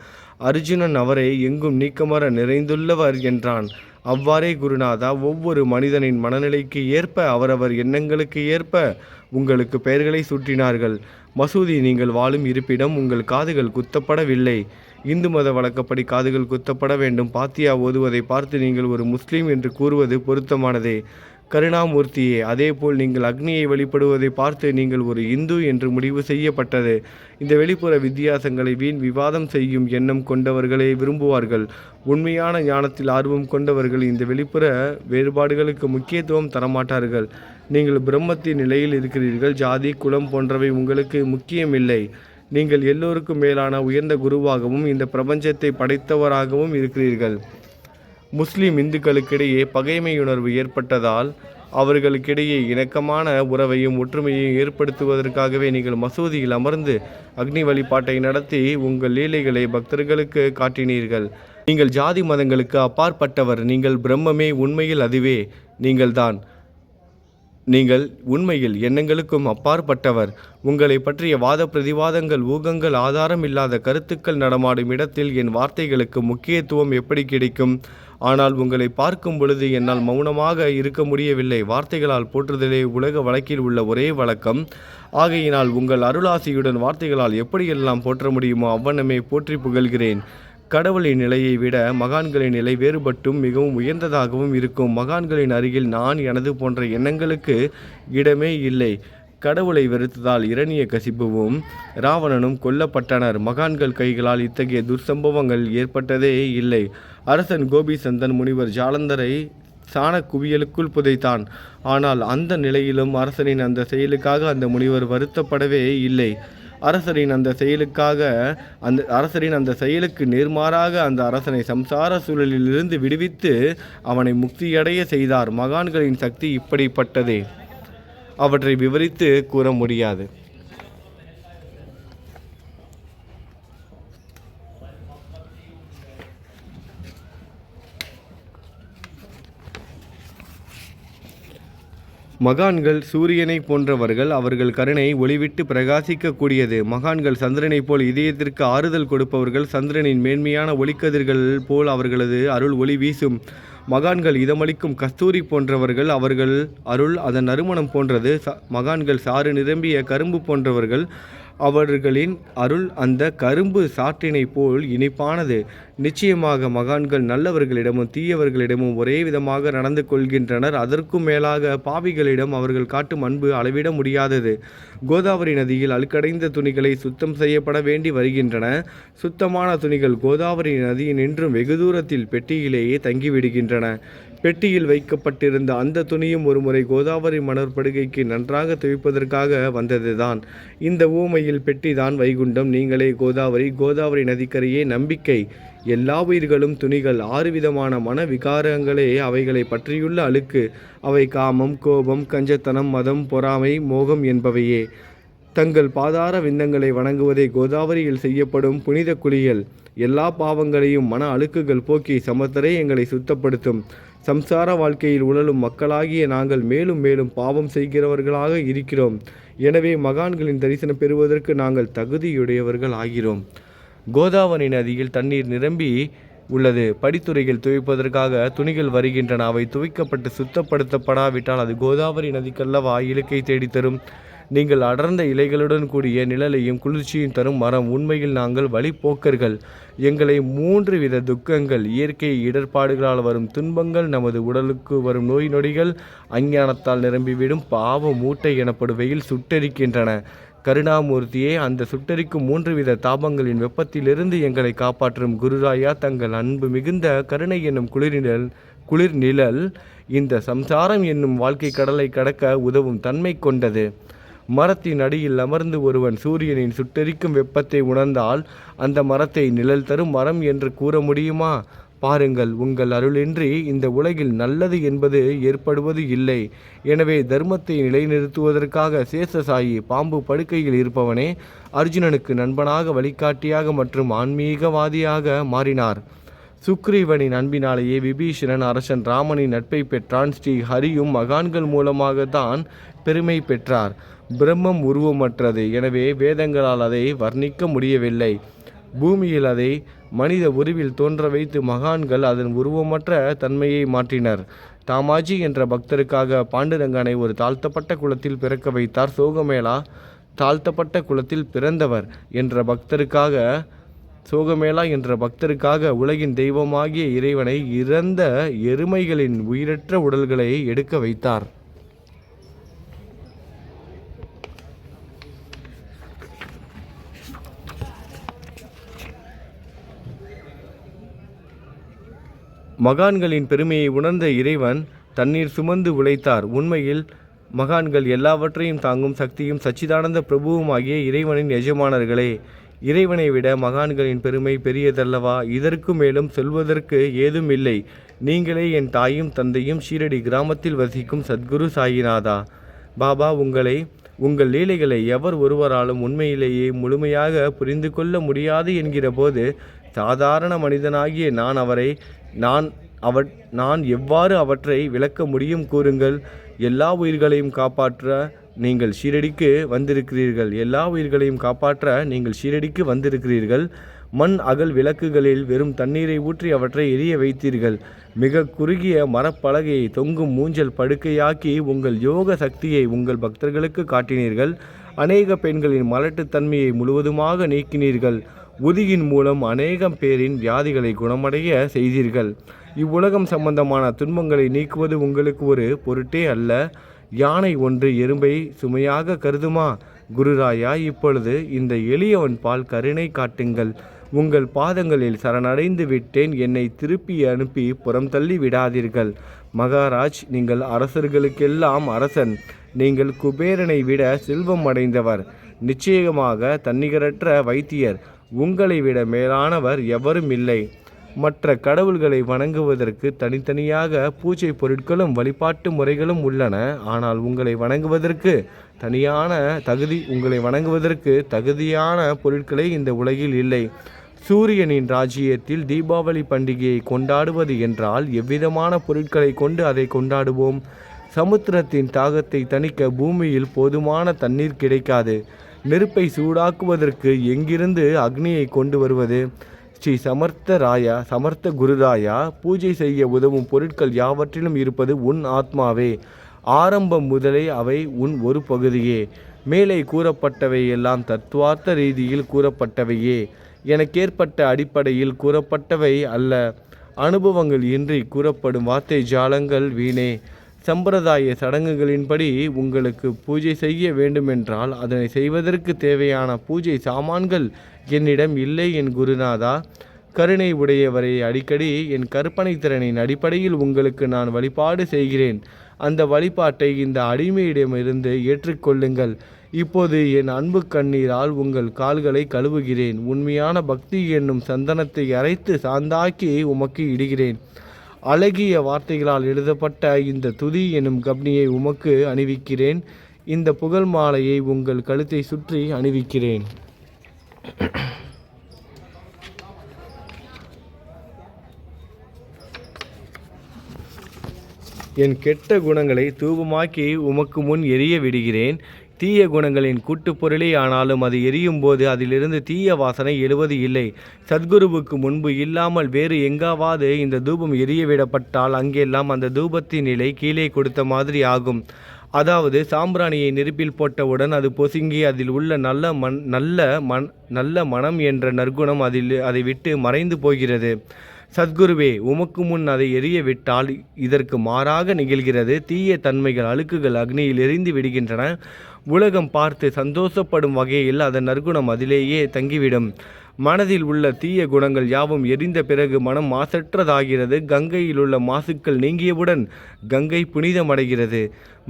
Speaker 1: அர்ஜுனன் அவரை எங்கும் நீக்கமர நிறைந்துள்ளவர் என்றான். அவ்வாறே குருநாதா, ஒவ்வொரு மனிதனின் மனநிலைக்கு ஏற்ப, அவரவர் எண்ணங்களுக்கு ஏற்ப உங்களுக்கு பெயர்களை சூட்டினார்கள். மசூதி நீங்கள் வாழும் இருப்பிடம். உங்கள் காதுகள் குத்தப்படவில்லை. இந்து மத வழக்கப்படி காதுகள் குத்தப்பட வேண்டும். பாத்தியா ஓதுவதை பார்த்து நீங்கள் ஒரு முஸ்லீம் என்று கூறுவது பொருத்தமானதே. கருணாமூர்த்தியே, அதேபோல் நீங்கள் அக்னியை வழிபடுவதை பார்த்து நீங்கள் ஒரு இந்து என்று முடிவு செய்யப்பட்டது. இந்த வெளிப்புற வித்தியாசங்களை வீண் விவாதம் செய்யும் எண்ணம் கொண்டவர்களே விரும்புவார்கள். உண்மையான ஞானத்தில் ஆர்வம் கொண்டவர்கள் இந்த வெளிப்புற வேறுபாடுகளுக்கு முக்கியத்துவம் தரமாட்டார்கள். நீங்கள் பிரம்மத்தின் நிலையில் இருக்கிறீர்கள். ஜாதி, குலம் போன்றவை உங்களுக்கு முக்கியமில்லை. நீங்கள் எல்லோருக்கும் மேலான உயர்ந்த குருவாகவும் இந்த பிரபஞ்சத்தை படைத்தவராகவும் இருக்கிறீர்கள். முஸ்லிம் இந்துக்களுக்கிடையே பகைமையுணர்வு ஏற்பட்டதால் அவர்களுக்கிடையே இணக்கமான உறவையும் ஒற்றுமையையும் ஏற்படுத்துவதற்காகவே நீங்கள் மசூதியில் அமர்ந்து அக்னி வழிபாட்டை நடத்தி உங்கள் லீலைகளை பக்தர்களுக்கு காட்டினீர்கள். நீங்கள் ஜாதி மதங்களுக்கு அப்பாற்பட்டவர். நீங்கள் பிரம்மமே. உண்மையில் அதுவே நீங்கள்தான். நீங்கள் உண்மையில் எண்ணங்களுக்கும் அப்பாற்பட்டவர். உங்களை பற்றிய வாத பிரதிவாதங்கள், ஊகங்கள், ஆதாரம் இல்லாத கருத்துக்கள் நடமாடும் இடத்தில் என் வார்த்தைகளுக்கு முக்கியத்துவம் எப்படி கிடைக்கும்? ஆனால் உங்களை பார்க்கும் பொழுது என்னால் மௌனமாக இருக்க முடியவில்லை. வார்த்தைகளால் போற்றுதலே உலக வழக்கில் உள்ள ஒரே வழக்கம். ஆகையினால் உங்கள் அருளாசியுடன் வார்த்தைகளால் எப்படியெல்லாம் போற்ற முடியுமோ அவ்வண்ணமே போற்றி புகழ்கிறேன். கடவுளின் நிலையை விட மகான்களின் நிலை வேறுபட்டும் மிகவும் உயர்ந்ததாகவும் இருக்கும். மகான்களின் அருகில் நான், எனது போன்ற எண்ணங்களுக்கு இடமே இல்லை. கடவுளை வெறுத்ததால் இரணியகசிப்புவும் இராவணனும் கொல்லப்பட்டனர். மகான்கள் கைகளால் இத்தகைய துர்சம்பவங்கள் ஏற்பட்டதே இல்லை. அரசன் கோபிசந்தன் முனிவர் ஜாலந்தரை சாண குவியலுக்குள் புதைத்தான். ஆனால் அந்த நிலையிலும் அரசனின் அந்த செயலுக்காக அந்த முனிவர் வருத்தப்படவே இல்லை. அரசரின் அந்த செயலுக்கு நேர்மாறாக அந்த அரசனை சம்சார சூழலிலிருந்து விடுவித்து அவனை முக்தியடைய செய்தார். மகான்களின் சக்தி இப்படிப்பட்டதே. அவற்றை விவரித்து கூற முடியாது. மகான்கள் சூரியனை போன்றவர்கள். அவர்கள் கருணை ஒளிவிட்டு பிரகாசிக்கக்கூடியது. மகான்கள் சந்திரனை போல் இதயத்திற்கு ஆறுதல் கொடுப்பவர்கள். சந்திரனின் மேன்மையான ஒளிக்கதிர்கள் போல் அவர்களது அருள் ஒளி வீசும். மகான்கள் இதமளிக்கும் கஸ்தூரி போன்றவர்கள். அவர்கள் அருள் அதன் நறுமணம் போன்றது. மகான்கள் சாறு நிரம்பிய கரும்பு போன்றவர்கள். அவர்களின் அருள் அந்த கரும்பு சாற்றினை போல் இனிப்பானது. நிச்சயமாக மகான்கள் நல்லவர்களிடமும் தீயவர்களிடமும் ஒரே விதமாக நடந்து கொள்கின்றனர். அதற்கும் மேலாக பாவிகளிடம் அவர்கள் காட்டும் அன்பு அளவிட முடியாதது. கோதாவரி நதியில் அழுக்கடைந்த துணிகளை சுத்தம் செய்யப்பட வேண்டி வருகின்றன. சுத்தமான துணிகள் கோதாவரி நதியின் என்றும் வெகு தூரத்தில் பெட்டியிலேயே தங்கிவிடுகின்றன. பெட்டியில் வைக்கப்பட்டிருந்த அந்த துணியும் ஒருமுறை கோதாவரி மணற்படுகைக்கு நன்றாக துவைப்பதற்காக வந்ததுதான். இந்த ஊமையில் பெட்டிதான் வைகுண்டம். நீங்களே கோதாவரி. கோதாவரி நதிக்கரையே நம்பிக்கை. எல்லா உயிர்களும் துணிகள். 6 விதமான மன விகாரங்களே அவைகளை பற்றியுள்ள அழுக்கு. அவை காமம், கோபம், கஞ்சத்தனம், மதம், பொறாமை, மோகம் என்பவையே. தங்கள் பாதார விந்தங்களை வணங்குவதே கோதாவரியில் செய்யப்படும் புனித குளியல். எல்லா பாவங்களையும் மன அழுக்குகள் போக்கி சமத்தரே எங்களை சுத்தப்படுத்தும். சம்சார வாழ்க்கையில் உழலும் மக்களாகிய நாங்கள் மேலும் மேலும் பாவம் செய்கிறவர்களாக இருக்கிறோம். எனவே மகான்களின் தரிசனம் பெறுவதற்கு நாங்கள் தகுதியுடையவர்கள் ஆகிறோம். கோதாவரி நதியில் தண்ணீர் நிரம்பி உள்ளது. படித்துறைகள் துவைப்பதற்காக துணிகள் வருகின்றன. அவை துவைக்கப்பட்டு சுத்தப்படுத்தப்படாவிட்டால் அது கோதாவரி நதிக்கல்லவா இலக்கை தேடித்தரும். நீங்கள் அடர்ந்த இலைகளுடன் கூடிய நிழலையும் குளிர்ச்சியும் தரும் மரம். உண்மையில் நாங்கள் வழிப்போக்கர்கள். எங்களை 3 வித துக்கங்கள், இயற்கை இடர்பாடுகளால் வரும் துன்பங்கள், நமது உடலுக்கு வரும் நோய் நொடிகள், அஞ்ஞானத்தால் நிரம்பிவிடும் பாவ மூட்டை எனப்படும் வெயில் சுட்டெரிக்கின்றன. கருணாமூர்த்தியே, அந்த சுட்டெரிக்கும் 3 வித தாபங்களின் வெப்பத்திலிருந்து எங்களை காப்பாற்றும் குருராயா, தங்கள் அன்பு மிகுந்த கருணை என்னும் குளிர் நிழல் இந்த சம்சாரம் என்னும் வாழ்க்கை கடலை கடக்க உதவும் தன்மை கொண்டது. மரத்தின் அடியில் அமர்ந்து ஒருவன் சூரியனின் சுட்டெரிக்கும் வெப்பத்தை உணர்ந்தால் அந்த மரத்தை நிழல் தரும் மரம் என்று கூற முடியுமா? பாருங்கள், உங்கள் அருளின்றி இந்த உலகில் நல்லது என்பது ஏற்படுவது இல்லை. எனவே தர்மத்தை நிலைநிறுத்துவதற்காக சேஷசாயி பாம்பு படுக்கையில் இருப்பவனே அர்ஜுனனுக்கு நண்பனாக, வழிகாட்டியாக மற்றும் ஆன்மீகவாதியாக மாறினார். சுக்ரீவனின் அன்பினாலேயே விபீஷணன் அரசன் ராமனின் நட்பை பெற்றான். ஸ்ரீ ஹரியும் மகான்கள் மூலமாகத்தான் பெருமை பெற்றார். பிரம்மம் உருவமற்றது. எனவே வேதங்களால் அதை வர்ணிக்க முடியவில்லை. பூமியில் அதை மனித உருவில் தோன்ற வைத்து மகான்கள் அதன் உருவமற்ற தன்மையை மாற்றினர். தாமாஜி என்ற பக்தருக்காக பாண்டுரங்கனை ஒரு தாழ்த்தப்பட்ட குலத்தில் பிறக்க வைத்தார். சோகமேளா தாழ்த்தப்பட்ட குலத்தில் பிறந்தவர் என்ற பக்தருக்காக சோகமேளா என்ற பக்தருக்காக உலகின் தெய்வமாகிய இறைவனை இறந்த எருமைகளின் உயிரற்ற உடல்களை எடுக்க வைத்தார். மகான்களின் பெருமையை உணர்ந்த இறைவன் தண்ணீர் சுமந்து உழைத்தார். உண்மையில் மகான்கள் எல்லாவற்றையும் தாங்கும் சக்தியும் சச்சிதானந்த பிரபுவுமாகிய இறைவனின் எஜமானர்களே. இறைவனை விட மகான்களின் பெருமை பெரியதல்லவா? இதற்கு மேலும் சொல்வதற்கு ஏதும் இல்லை. நீங்களே என் தாயும் தந்தையும் ஷீரடி கிராமத்தில் வசிக்கும் சத்குரு சாயிநாதா. பாபா, உங்கள் லீலைகளை எவர் ஒருவராலும் உண்மையிலேயே முழுமையாக புரிந்து கொள்ள முடியாது என்கிற போது சாதாரண மனிதனாகிய நான் எவ்வாறு அவற்றை விளக்க முடியும் கூறுங்கள். எல்லா உயிர்களையும் காப்பாற்ற நீங்கள் ஷீரடிக்கு வந்திருக்கிறீர்கள். மண் அகல் விளக்குகளில் வெறும் தண்ணீரை ஊற்றி அவற்றை எரிய வைத்தீர்கள். மிக குறுகிய மரப்பலகையை தொங்கும் மூஞ்சல் படுக்கையாக்கி உங்கள் யோக சக்தியை உங்கள் பக்தர்களுக்கு காட்டினீர்கள். அநேக பெண்களின் மலட்டுத்தன்மையை முழுவதுமாக நீக்கினீர்கள். உதியின் மூலம் அநேகம் பேரின் வியாதிகளை குணமடைய செய்தீர்கள். இவ்வுலகம் சம்பந்தமான துன்பங்களை நீக்குவது உங்களுக்கு ஒரு பொருட்டே அல்ல. யானை ஒன்று எறும்பை சுமையாக கருதுமா? குருராயா, இப்பொழுது இந்த எளியவன் பால் கருணை காட்டுங்கள். உங்கள் பாதங்களில் சரணடைந்து விட்டேன். என்னை திருப்பி அனுப்பி புறம் தள்ளி விடாதீர்கள். மகாராஜ், நீங்கள் அரசர்களுக்கெல்லாம் அரசன். நீங்கள் குபேரனை விட செல்வம் அடைந்தவர். நிச்சயமாக தன்னிகரற்ற வைத்தியர். உங்களை விட மேலானவர் எவரும் இல்லை. மற்ற கடவுள்களை வணங்குவதற்கு தனித்தனியாக பூஜை பொருட்களும் வழிபாட்டு முறைகளும் உள்ளன. ஆனால் உங்களை வணங்குவதற்கு தகுதியான பொருட்களே இந்த உலகில் இல்லை. சூரியனின் ராஜ்யத்தில் தீபாவளி பண்டிகையை கொண்டாடுவது என்றால் எவ்விதமான பொருட்களை கொண்டு அதை கொண்டாடுவோம்? சமுத்திரத்தின் தாகத்தை தணிக்க பூமியில் போதுமான தண்ணீர் கிடைக்காது. நெருப்பை சூடாக்குவதற்கு எங்கிருந்து அக்னியை கொண்டு வருவது? ஸ்ரீ சமர்த்த குருராயா, பூஜை செய்ய உதவும் பொருட்கள் யாவற்றிலும் இருப்பது உன் ஆத்மாவே. ஆரம்பம் முதலே அவை உன் ஒரு பகுதியே. மேலே கூறப்பட்டவை எல்லாம் தத்துவார்த்த ரீதியில் கூறப்பட்டவையே. எனக்கேற்பட்ட அடிப்படையில் கூறப்பட்டவை அல்ல. அனுபவங்கள் இன்றி கூறப்படும் வார்த்தை ஜாலங்கள் வீணே. சம்பிரதாய சடங்குகளின்படி உங்களுக்கு பூஜை செய்ய வேண்டுமென்றால் அதனை செய்வதற்கு தேவையான பூஜை சாமான்கள் என்னிடம் இல்லை. என் குருநாதா, கருணை உடையவரை, அடிக்கடி என் கற்பனை திறனின் அடிப்படையில் உங்களுக்கு நான் வழிபாடு செய்கிறேன். அந்த வழிபாட்டை இந்த அடிமையிடமிருந்து ஏற்றுக்கொள்ளுங்கள். இப்போது என் அன்பு கண்ணீரால் உங்கள் கால்களை கழுவுகிறேன். உண்மையான பக்தி என்னும் சந்தனத்தை அரைத்து சாந்தாக்கி உமக்கு இடுகிறேன். அழகிய வார்த்தைகளால் எழுதப்பட்ட இந்த துதி எனும் கப்னியை உமக்கு அணிவிக்கிறேன். இந்த புகழ் மாலையை உங்கள் கழுத்தை சுற்றி அணிவிக்கிறேன். என் கெட்ட குணங்களை தூபமாக்கி உமக்கு முன் எரிய விடுகிறேன். தீய குணங்களின் கூட்டுப்பொருளே ஆனாலும் அது எரியும் போது அதிலிருந்து தீய வாசனை எழுவது இல்லை. சத்குருவுக்கு முன்பு இல்லாமல் வேறு எங்காவது இந்த தூபம் எரியவிடப்பட்டால் அங்கெல்லாம் அந்த தூபத்தின் நிலை கீழே கொடுத்த மாதிரி ஆகும். அதாவது சாம்பிராணியை நெருப்பில் போட்டவுடன் அது பொசுங்கி அதில் உள்ள நல்ல மனம் என்ற நற்குணம் அதை விட்டு மறைந்து போகிறது. சத்குருவே, உமக்கு முன் அதை எரிய விட்டால் இதற்கு மாறாக நிகழ்கிறது. தீய தன்மைகள், அழுக்குகள் அக்னியில் எரிந்து விடுகின்றன. உலகம் பார்த்து சந்தோஷப்படும் வகையில் அதன் நற்குணம் அதிலேயே தங்கிவிடும். மனதில் உள்ள தீய குணங்கள் யாவும் எரிந்த பிறகு மனம் மாசற்றதாகிறது. கங்கையில் உள்ள மாசுக்கள் நீங்கியவுடன் கங்கை புனிதமடைகிறது.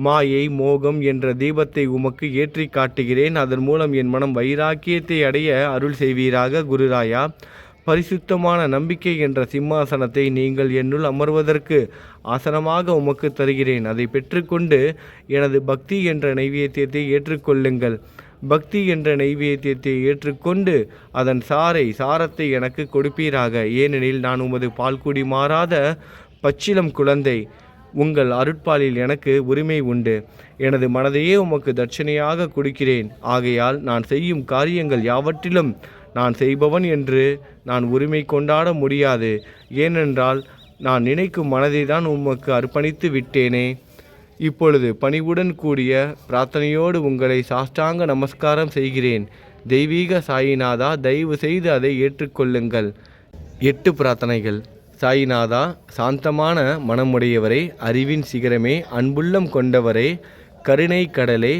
Speaker 1: மாயை, மோகம் என்ற தீபத்தை உமக்கு ஏற்றி காட்டுகிறேன். அதன் மூலம் என் மனம் வைராக்கியத்தை அடைய அருள் செய்வீராக. குருராயா, பரிசுத்தமான நம்பிக்கை என்ற சிம்மாசனத்தை நீங்கள் என்னுள் அமர்வதற்கு ஆசனமாக உமக்கு தருகிறேன். அதை பெற்றுக்கொண்டு எனது பக்தி என்ற நைவேத்தியத்தை ஏற்றுக்கொள்ளுங்கள். பக்தி என்ற நைவேத்தியத்தை ஏற்றுக்கொண்டு அதன் சாரத்தை எனக்கு கொடுப்பீராக. ஏனெனில் நான் உமது பால்குடி மாறாத பச்சிலம் குழந்தை. உங்கள் அருட்பாலில் எனக்கு உரிமை உண்டு. எனது மனதையே உமக்கு தட்சணையாக கொடுக்கிறேன். ஆகையால் நான் செய்யும் காரியங்கள் யாவற்றிலும் நான் செய்பவன் என்று நான் உரிமை கொண்டாட முடியாது. ஏனென்றால் நான் நினைக்கும் மனதை தான் உமக்கு அர்ப்பணித்து விட்டேனே. இப்பொழுது பணிவுடன் கூடிய பிரார்த்தனையோடு உங்களை சாஷ்டாங்க நமஸ்காரம் செய்கிறேன். தெய்வீக சாயிநாதா, தயவு செய்து அதை ஏற்றுக்கொள்ளுங்கள். 8 பிரார்த்தனைகள். சாயிநாதா, சாந்தமான மனமுடையவரே, அறிவின் சிகரமே, அன்புள்ளம் கொண்டவரே, கருணை கடலே,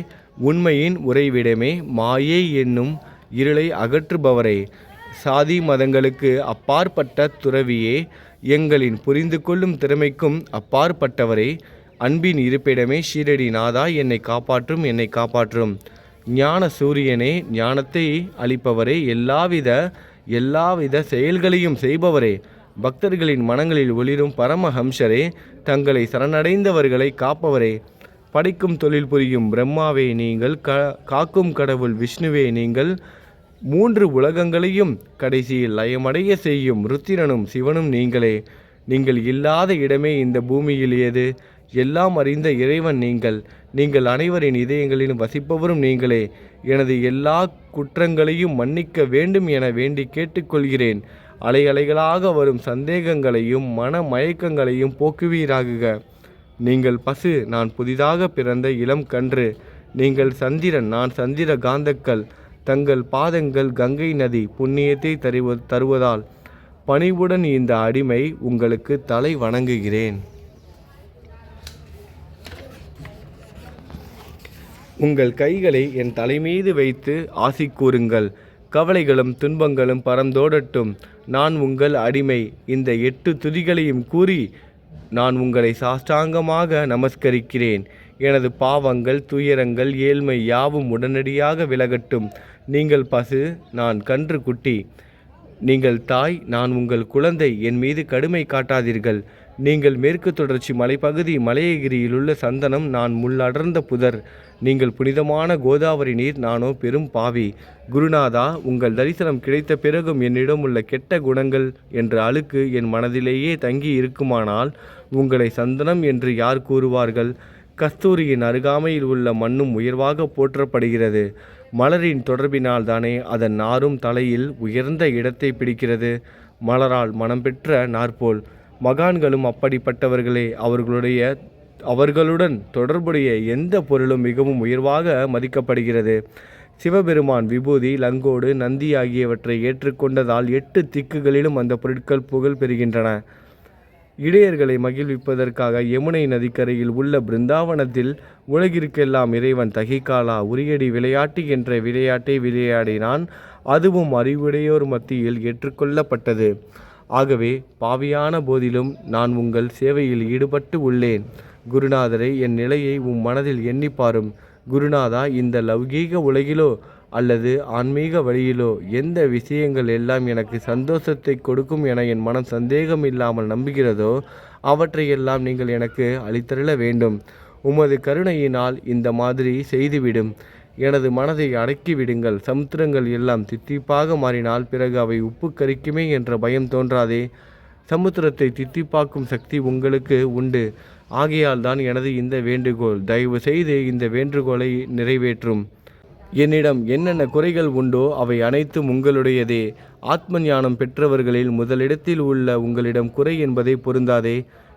Speaker 1: உண்மையின் உறைவிடமே, மாயை என்னும் இருளை அகற்றுபவரே, சாதி மதங்களுக்கு அப்பாற்பட்ட துறவியே, எங்களின் புரிந்து கொள்ளும் திறமைக்கும் அப்பாற்பட்டவரே, அன்பின் இருப்பிடமே, ஷீரடி நாதா, என்னை காப்பாற்றும், என்னை காப்பாற்றும். ஞான சூரியனே, ஞானத்தை அளிப்பவரே, எல்லாவித செயல்களையும் செய்பவரே, பக்தர்களின் மனங்களில் ஒளிரும் பரமஹம்சரே, தங்களை சரணடைந்தவர்களை காப்பவரே, படைக்கும் தொழில் புரியும் பிரம்மாவே நீங்கள், காக்கும் கடவுள் விஷ்ணுவே நீங்கள், 3 உலகங்களையும் கடைசியில் லயமடைய செய்யும் ருத்திரனும் சிவனும் நீங்களே. நீங்கள் இல்லாத இடமே இந்த பூமியில் ஏது? எல்லாம் அறிந்த இறைவன் நீங்கள் அனைவரின் இதயங்களிலும் வசிப்பவரும் நீங்களே. எனது எல்லா குற்றங்களையும் மன்னிக்க வேண்டும் என வேண்டி கேட்டுக்கொள்கிறேன். அலைகளாக வரும் சந்தேகங்களையும் மன மயக்கங்களையும் போக்குவீராகுக. நீங்கள் பசு, நான் புதிதாக பிறந்த இளம் கன்று. நீங்கள் சந்திரன், நான் சந்திர காந்தக்கல். தங்கள் பாதங்கள் கங்கை நதி புண்ணியத்தை தருவதால் பணிவுடன் இந்த அடிமை உங்களுக்கு தலை வணங்குகிறேன். உங்கள் கைகளை என் தலைமீது வைத்து ஆசி கூறுங்கள். கவலைகளும் துன்பங்களும் பறந்தோடட்டும். நான் உங்கள் அடிமை. இந்த 8 துதிகளையும் கூறி நான் உங்களை சாஷ்டாங்கமாக நமஸ்கரிக்கிறேன். எனது பாவங்கள், துயரங்கள், ஏழ்மை யாவும் உடனடியாக விலகட்டும். நீங்கள் பசு, நான் கன்று குட்டி. நீங்கள் தாய், நான் உங்கள் குழந்தை. என் மீது கடுமை காட்டாதீர்கள். நீங்கள் மேற்கு தொடர்ச்சி மலைப்பகுதி மலையகிரியிலுள்ள சந்தனம், நான் முள்ளடர்ந்த புதர். நீங்கள் புனிதமான கோதாவரி நீர், நானோ பெரும் பாவி. குருநாதா, உங்கள் தரிசனம் கிடைத்த பிறகும் என்னிடம் உள்ள கெட்ட குணங்கள் என்ற அழுக்கு என் மனதிலேயே தங்கி இருக்குமானால் உங்களை சந்தனம் என்று யார் கூறுவார்கள்? கஸ்தூரியின் அருகாமையில் உள்ள மண்ணும் உயர்வாக போற்றப்படுகிறது. மலரின் தொடர்பினால் தானே அதன் நாரும் தலையில் உயர்ந்த இடத்தை பிடிக்கிறது. மலரால் மனம் பெற்ற நாற்போல் மகான்களும் அப்படிப்பட்டவர்களே. அவர்களுடன் தொடர்புடைய எந்த பொருளும் மிகவும் உயர்வாக மதிக்கப்படுகிறது. சிவபெருமான் விபூதி, லங்கோடு, நந்தி ஆகியவற்றை ஏற்றுக்கொண்டதால் 8 திக்குகளிலும் அந்த பொருட்கள் புகழ் பெறுகின்றன. இடையர்களை மகிழ்விப்பதற்காக யமுனை நதிக்கரையில் உள்ள பிருந்தாவனத்தில் உலகிற்கெல்லாம் இறைவன் தகிகாலா உரியடி விளையாட்டு என்ற விளையாட்டை விளையாடினான். அதுவும் அறிவுடையோர் மத்தியில் ஏற்றுக்கொள்ளப்பட்டது. ஆகவே பாவியான போதிலும் நான் உங்கள் சேவையில் ஈடுபட்டு உள்ளேன். குருநாதரை, என் நிலையை மனதில் எண்ணிப்பாரும். குருநாதா, இந்த லௌகீக உலகிலோ அல்லது ஆன்மீக வழியிலோ எந்த விஷயங்கள் எல்லாம் எனக்கு சந்தோஷத்தை கொடுக்கும் என என் மனம் சந்தேகம் இல்லாமல் நம்புகிறதோ அவற்றையெல்லாம் நீங்கள் எனக்கு அளித்தருள வேண்டும். உமது கருணையினால் இந்த மாதிரி செய்துவிடும். எனது மனதை அடக்கிவிடுங்கள். சமுத்திரங்கள் எல்லாம் தித்திப்பாக மாறினால் பிறகு அவை உப்பு கரிக்குமே என்ற பயம் தோன்றாதே. சமுத்திரத்தை தித்திப்பாக்கும் சக்தி உங்களுக்கு உண்டு. ஆகையால் தான் எனது இந்த வேண்டுகோள். தயவு செய்து இந்த வேண்டுகோளை நிறைவேற்றும். என்னிடம் என்னென்ன குறைகள் உண்டோ அவை அனைத்தும் உங்களுடையதே. ஆத்ம ஞானம் பெற்றவர்களில் முதலிடத்தில் உள்ள உங்களிடம் குறை என்பதை பொருந்தாதே.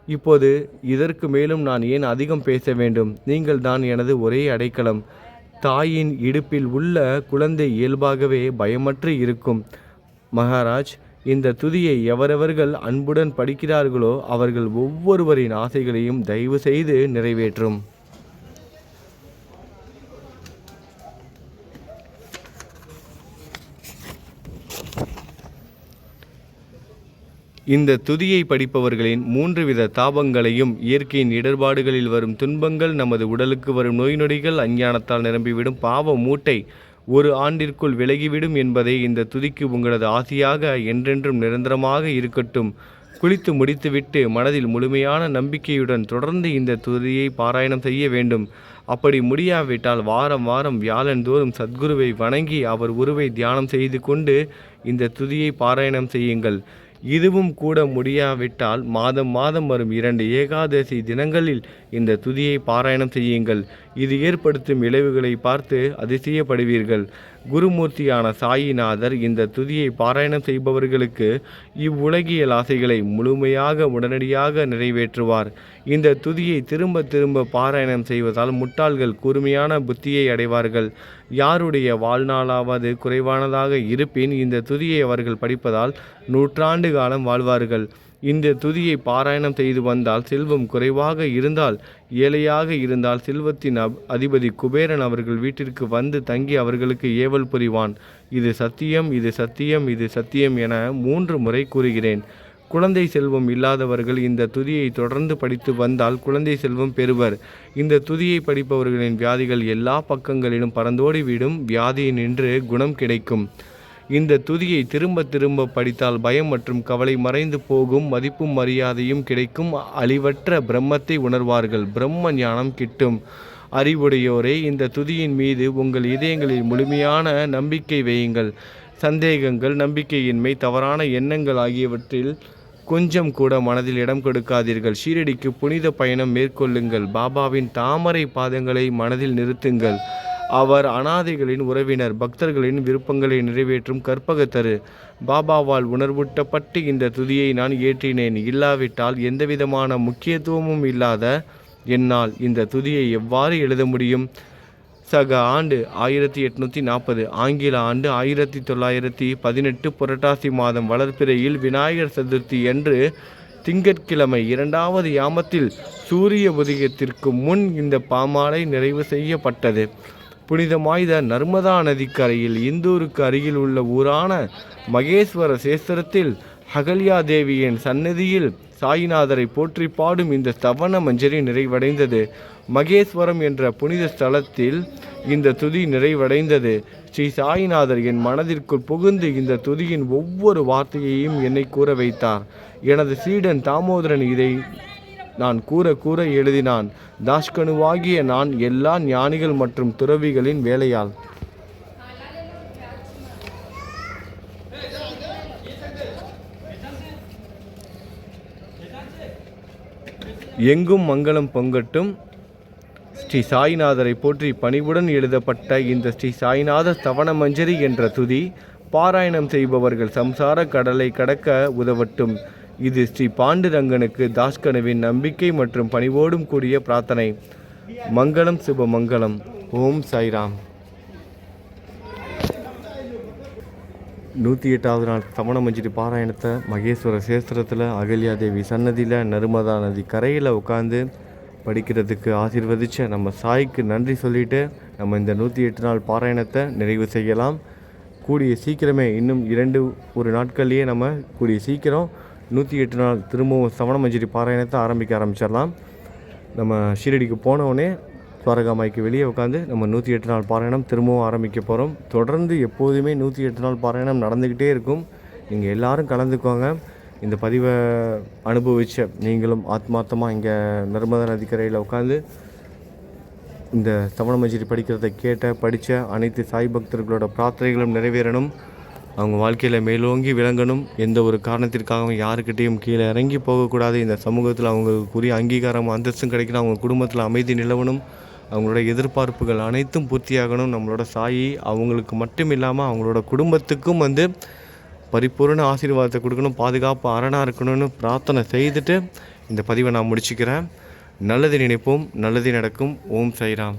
Speaker 1: இப்போது இதற்கு மேலும் நான் ஏன் அதிகம் பேச வேண்டும்? நீங்கள் தான் எனது ஒரே அடைக்கலம். தாயின் இடுப்பில் உள்ள குழந்தை இயல்பாகவே பயமற்று இருக்கும். மகாராஜ், இந்த துதியை எவரவர்கள் அன்புடன் படிக்கிறார்களோ அவர்கள் ஒவ்வொருவரின் ஆசைகளையும் தயவு செய்து நிறைவேற்றும். இந்த துதியை படிப்பவர்களின் 3 வித தாபங்களையும், இயற்கையின் இடர்பாடுகளில் வரும் துன்பங்கள், நமது உடலுக்கு வரும் நோய் நொடிகள், அஞ்ஞானத்தால் நிரம்பிவிடும் பாவ மூட்டை 1 ஆண்டிற்குள் விலகிவிடும் என்பதை இந்த துதிக்கு உங்களது ஆசியாக என்றென்றும் நிரந்தரமாக இருக்கட்டும். குளித்து முடித்துவிட்டு மனதில் முழுமையான நம்பிக்கையுடன் தொடர்ந்து இந்த துதியை பாராயணம் செய்ய வேண்டும். அப்படி முடியாவிட்டால் வாரம் வாரம் வியாழந்தோறும் சத்குருவை வணங்கி அவர் உருவை தியானம் செய்து கொண்டு இந்த துதியை பாராயணம் செய்யுங்கள். இதுவும் கூட முடியாவிட்டால் மாதம் மாதம் வரும் 2 ஏகாதசி தினங்களில் இந்த துதியை பாராயணம் செய்யுங்கள். இது ஏற்படுத்தும் விளைவுகளை பார்த்து அதிசயப்படுவீர்கள். குருமூர்த்தியான சாயிநாதர் இந்த துதியை பாராயணம் செய்பவர்களுக்கு இவ்வுலகியல் ஆசைகளை முழுமையாக உடனடியாக நிறைவேற்றுவார். இந்த துதியை திரும்ப திரும்ப பாராயணம் செய்வதால் முட்டாள்கள் கூர்மையான புத்தியை அடைவார்கள். யாருடைய வாழ்நாளாவது குறைவானதாக இருப்பின் இந்த துதியை அவர்கள் படிப்பதால் 100 ஆண்டு காலம் வாழ்வார்கள். இந்த துதியை பாராயணம் செய்து வந்தால் செல்வம் குறைவாக இருந்தால், ஏழையாக இருந்தால் செல்வத்தின் அதிபதி குபேரன் அவர்கள் வீட்டிற்கு வந்து தங்கி அவர்களுக்கு ஏவல் புரிவான். இது சத்தியம், இது சத்தியம், இது சத்தியம் என 3 முறை கூறுகிறேன். குழந்தை செல்வம் இல்லாதவர்கள் இந்த துதியை தொடர்ந்து படித்து வந்தால் குழந்தை செல்வம் பெறுவர். இந்த துதியை படிப்பவர்களின் வியாதிகள் எல்லா பக்கங்களிலும் பறந்தோடிவிடும். வியாதியினின்று குணம் கிடைக்கும். இந்த துதியை திரும்ப திரும்ப படித்தால் பயம் மற்றும் கவலை மறைந்து போகும். மதிப்பும் மரியாதையும் கிடைக்கும். அழிவற்ற பிரம்மத்தை உணர்வார்கள். பிரம்ம ஞானம் கிட்டும். அறிவுடையோரே, இந்த துதியின் மீது உங்கள் இதயங்களில் முழுமையான நம்பிக்கை வையுங்கள். சந்தேகங்கள், நம்பிக்கையின்மை, தவறான எண்ணங்கள் ஆகியவற்றில் கொஞ்சம் கூட மனதில் இடம் கொடுக்காதீர்கள். ஷீரடிக்கு புனித பயணம் மேற்கொள்ளுங்கள். பாபாவின் தாமரை பாதங்களை மனதில் நிறுத்துங்கள். அவர் அனாதைகளின் உறவினர், பக்தர்களின் விருப்பங்களை நிறைவேற்றும் கற்பகத்தரு. பாபாவால் உணர்வூட்டப்பட்டு இந்த துதியை நான் ஏற்றினேன். இல்லாவிட்டால் எந்தவிதமான முக்கியத்துவமும் இல்லாத என்னால் இந்த துதியை எவ்வாறு எழுத முடியும்? சக ஆண்டு 1840, ஆங்கில ஆண்டு 1918 புரட்டாசி மாதம் வளர்பிறையில் விநாயகர் சதுர்த்தி என்று திங்கட்கிழமை 2வது யாமத்தில் சூரிய உதயத்திற்கு முன் இந்த பாமாலை நிறைவு செய்யப்பட்டது. புனிதமாய்த நர்மதா நதிக்கரையில் இந்தூருக்கு அருகில் உள்ள ஊரான மகேஸ்வர சேஸ்திரத்தில் அகல்யா தேவியின் சன்னதியில் சாயிநாதரை போற்றி பாடும் இந்த ஸ்தவன மஞ்சரி நிறைவடைந்தது. மகேஸ்வரம் என்ற புனித ஸ்தலத்தில் இந்த துதி நிறைவடைந்தது. ஸ்ரீ சாயிநாதர் என் மனதிற்குள் புகுந்து இந்த துதியின் ஒவ்வொரு வார்த்தையையும் என்னை கூற வைத்தார். எனது சீடன் தாமோதரன் இதை நான் கூற கூற எழுதினான். தாஷ்கனுவாகிய நான் எல்லா ஞானிகள் மற்றும் துறவிகளின் வேலையால் எங்கும் மங்களம் பொங்கட்டும். ஸ்ரீ சாயிநாதரை போற்றி பணிவுடன் எழுதப்பட்ட இந்த ஸ்ரீ சாய்நாத ஸ்தவன மஞ்சரி என்ற துதி பாராயணம் செய்பவர்கள் சம்சார கடலை கடக்க உதவட்டும். இது ஸ்ரீ பாண்டுரங்கனுக்கு தாஷ்கனுவின் நம்பிக்கை மற்றும் பணிவோடும் கூடிய பிரார்த்தனை. மங்களம், சுப மங்களம். ஓம் சாய்ராம். 108வது நாள் ஸ்தவன மஞ்சரி பாராயணத்தை மகேஸ்வர சேஸ்திரத்தில் அகல்யா தேவி சன்னதியில் நர்மதா நதி கரையில் உட்காந்து படிக்கிறதுக்கு ஆசீர்வதித்த நம்ம சாய்க்கு நன்றி சொல்லிவிட்டு நம்ம இந்த 108 நாள் பாராயணத்தை நிறைவு செய்யலாம். கூடிய சீக்கிரமே இன்னும் 2 நாட்கள்லேயே நம்ம கூடிய சீக்கிரம் 108 நாள் திரும்பவும் ஸ்தவன மஞ்சரி பாராயணத்தை ஆரம்பிச்சிடலாம். நம்ம ஷீரடிக்கு போனவுடனே துவாரகாமாய்க்கு வெளியே உட்காந்து நம்ம 108 நாள் பாராயணம் திரும்பவும் ஆரம்பிக்க போகிறோம். தொடர்ந்து எப்போதுமே 108 நாள் பாராயணம் நடந்துக்கிட்டே இருக்கும். நீங்கள் எல்லோரும் கலந்துக்கோங்க. இந்த பதிவை அனுபவித்த நீங்களும் ஆத்மார்த்தமாக இங்கே நர்மதா நதிக்கரையில் உட்காந்து இந்த ஸ்தவன மஞ்சரி படிக்கிறத படித்த அனைத்து சாய் பக்தர்களோட பிரார்த்தனைகளும் நிறைவேறணும். அவங்க வாழ்க்கையில் மேலோங்கி விளங்கணும். எந்த ஒரு காரணத்திற்காகவும் யாருக்கிட்டேயும் கீழே இறங்கி போகக்கூடாது. இந்த சமூகத்தில் அவங்களுக்குரிய அங்கீகாரம் அந்தஸ்தும் கிடைக்கணும். அவங்க குடும்பத்தில் அமைதி நிலவணும். அவங்களோட எதிர்பார்ப்புகள் அனைத்தும் பூர்த்தியாகணும். நம்மளோட சாயி அவங்களுக்கு மட்டும் இல்லாமல் அவங்களோட குடும்பத்துக்கும் பரிபூர்ண ஆசீர்வாதத்தை கொடுக்கணும். பாதுகாப்பு அரணாக இருக்கணும்னு பிரார்த்தனை செய்துட்டு இந்த பதிவை நான் முடிச்சுக்கிறேன். நல்லது நினைப்போம், நல்லது நடக்கும். ஓம் சாய்ராம்.